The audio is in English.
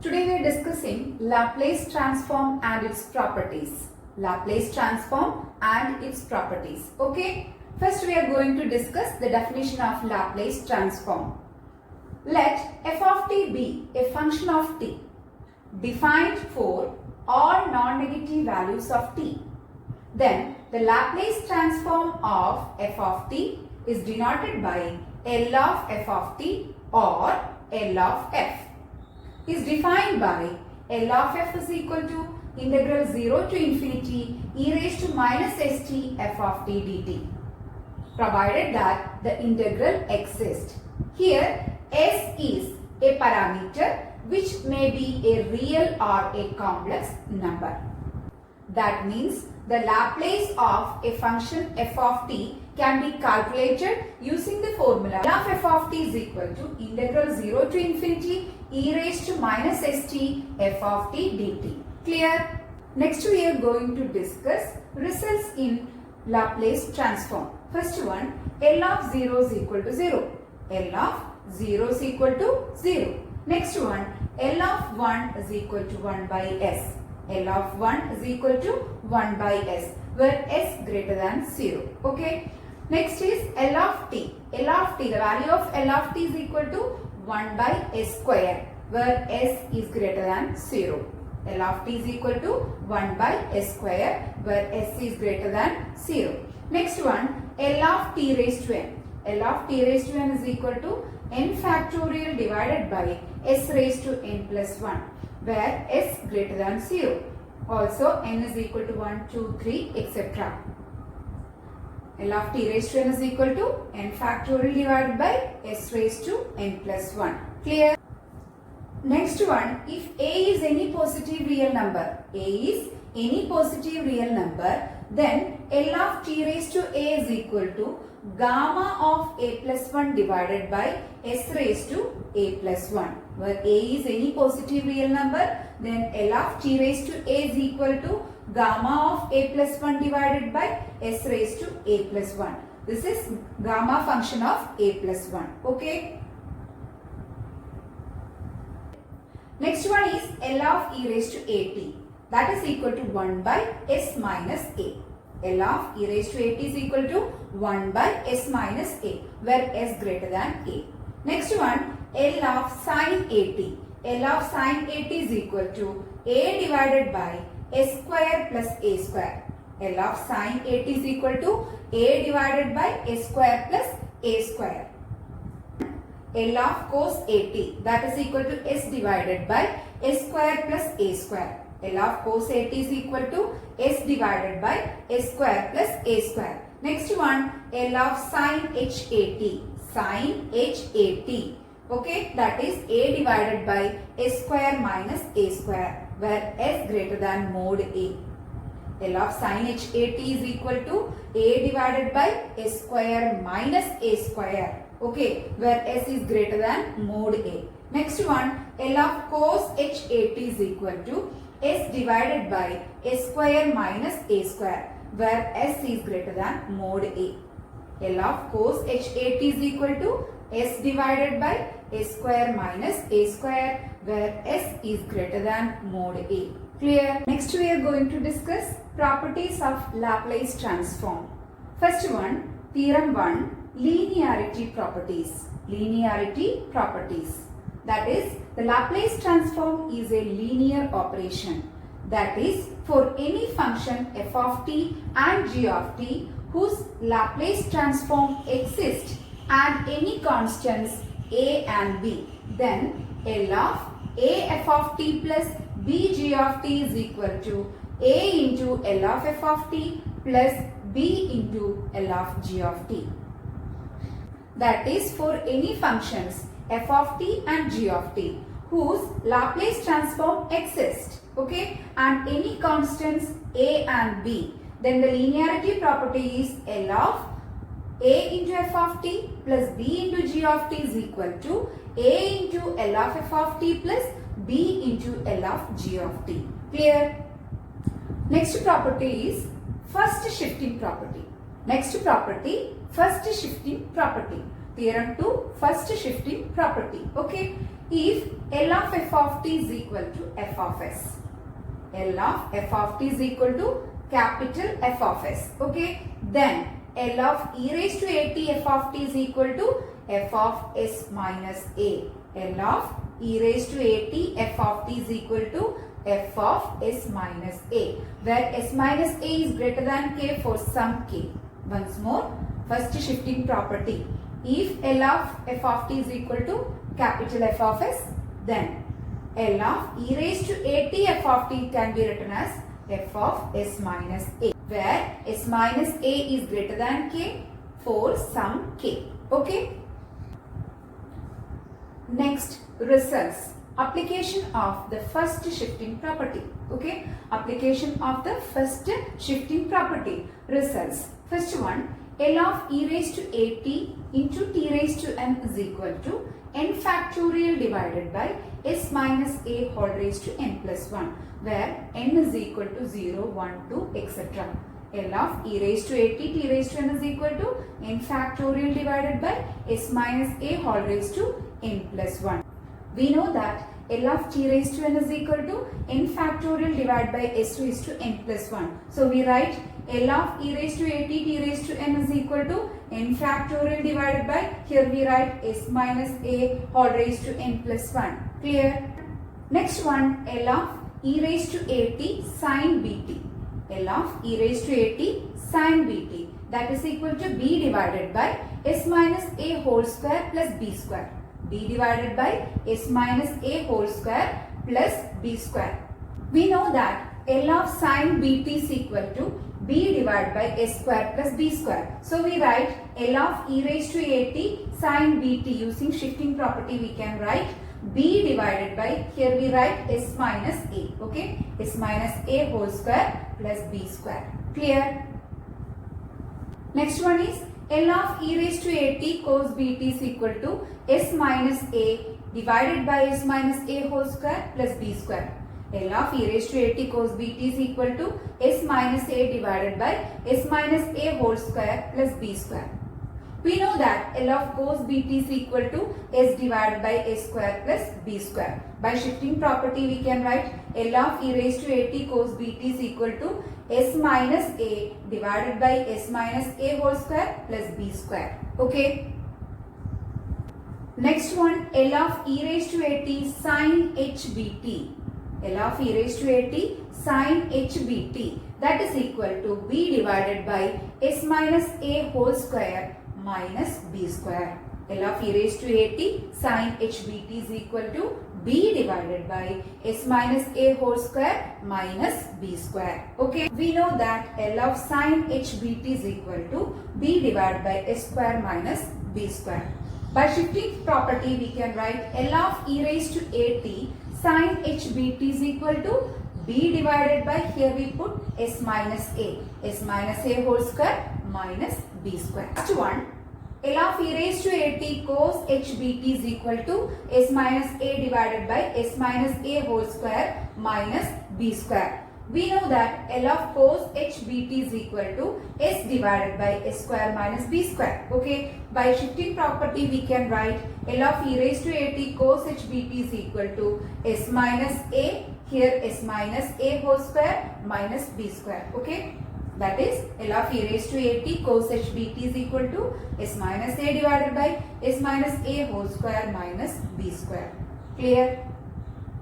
Today we are discussing Laplace transform and its properties. Laplace transform and its properties. Okay. First we are going to discuss the definition of Laplace transform. Let f of t be a function of t defined for all non-negative values of t. Then the Laplace transform of f of t is denoted by L of f of t or L of f. Is defined by L of f is equal to integral 0 to infinity e raised to minus st f of t dt, provided that the integral exists. Here s is a parameter which may be a real or a complex number. That means the Laplace of a function f of t can be calculated using the formula L of f of t is equal to integral 0 to infinity e raised to minus st f of t dt. Clear? Next we are going to discuss results in Laplace transform. First one, L of 0 is equal to 0. L of 0 is equal to 0. Next one, L of 1 is equal to 1 by s. L of 1 is equal to 1 by s, where s greater than 0. Okay. Next is L of t. L of t, the value of L of t is equal to 1 by s square, where s is greater than 0. L of t is equal to 1 by s square, where s is greater than 0. Next one, L of t raised to n. L of t raised to n is equal to n factorial divided by s raised to n plus 1, where s greater than 0. Also n is equal to 1, 2, 3, etc. L of t raised to n is equal to n factorial divided by s raised to n plus 1. Clear? Next one, if a is any positive real number, then L of t raised to a is equal to gamma of a plus 1 divided by s raised to a plus 1. Where a is any positive real number, then L of t raised to a is equal to gamma of a plus 1 divided by s raised to a plus 1. This is gamma function of a plus 1. Okay. Next one is L of e raised to at. That is equal to 1 by s minus a. L of e raised to at is equal to 1 by s minus a, where s greater than a. Next one, L of sin at. L of sin at is equal to a divided by s square plus a square. L of sin at is equal to a divided by s square plus a square. L of cos at, that is equal to s divided by s square plus a square. L of cos at is equal to s divided by s square plus a square. Next one, L of sin hat. Sin hat. Okay, that is a divided by s square minus a square, where s greater than mod a. L of sin hat is equal to a divided by s square minus a square. Okay, where s is greater than mod a. Next one, L of cos hat is equal to s divided by s square minus a square, where s is greater than mod a. L of cos hat is equal to s divided by s square minus a square, where s is greater than mod a. Clear? Next we are going to discuss properties of Laplace transform. First one, theorem 1, linearity properties. Linearity properties. That is, the Laplace transform is a linear operation. That is, for any function f of t and g of t whose Laplace transform exists and any constants a and b, then L of a f of t plus b g of t is equal to a into L of f of t plus b into L of g of t. That is, for any functions f of t and g of t whose Laplace transform exists, okay, and any constants a and b, then the linearity property is L of a into f of t plus b into g of t is equal to a into L of f of t plus b into L of g of t. Clear? Next property is first shifting property. Next property, first shifting property. Theorem 2, first shifting property. Okay. if L of f of t is equal to f of s. L of f of t is equal to capital F of s. Okay. Then L of e raised to at f of t is equal to f of s minus a. L of e raised to at f of t is equal to f of s minus a, where s minus a is greater than k for some k. Once more, first shifting property. If L of f of t is equal to capital F of s, then L of e raised to at f of t can be written as f of s minus a, where s minus a is greater than k for some k. Okay. Next, results. Application of the first shifting property. Okay. Application of the first shifting property. Results. First one, L of e raised to at into t raised to n is equal to n factorial divided by s minus a whole raised to n plus 1, where n is equal to 0, 1, 2, etc. L of e raised to at t raised to n is equal to n factorial divided by s minus a whole raised to n plus 1. We know that L of t raised to n is equal to n factorial divided by s raised to n plus 1. So we write L of e raised to at t raised to n is equal to n factorial divided by, here we write s minus a whole raised to n plus 1. Clear? Next one, L of e raised to at sin bt. L of e raised to at sin bt, that is equal to b divided by s minus a whole square plus b square. B divided by s minus a whole square plus b square. We know that L of sin bt is equal to b divided by s square plus b square. So we write L of e raised to at sin bt, using shifting property we can write b divided by, here we write s minus a. Okay, s minus a whole square plus b square. Clear? Next one is L of e raised to at cos bt is equal to s minus a divided by s minus a whole square plus b square. L of e raised to at cos bt is equal to s minus a divided by s minus a whole square plus b square. We know that L of cos bt is equal to s divided by s square plus b square. By shifting property we can write L of e raised to at cos bt is equal to s minus a divided by s minus a whole square plus b square. Okay. Next one, L of e raised to at sin hbt. L of e raised to at sin hbt, that is equal to b divided by s minus a whole square minus b square. L of e raised to at sin hbt is equal to b divided by s minus a whole square minus b square. Okay, we know that L of sin hbt is equal to b divided by s square minus b square. By shifting property we can write L of e raised to at sin hbt is equal to b divided by, here we put s minus a whole square minus b square. Next one, L of e raised to at cos hbt is equal to s minus a divided by s minus a whole square minus b square. We know that L of cos hbt is equal to s divided by s square minus b square. Okay, by shifting property we can write L of e raised to at cos hbt is equal to s minus a, here s minus a whole square minus b square. Okay, that is L of e raised to at cos hbt is equal to s minus a divided by s minus a whole square minus b square. Clear?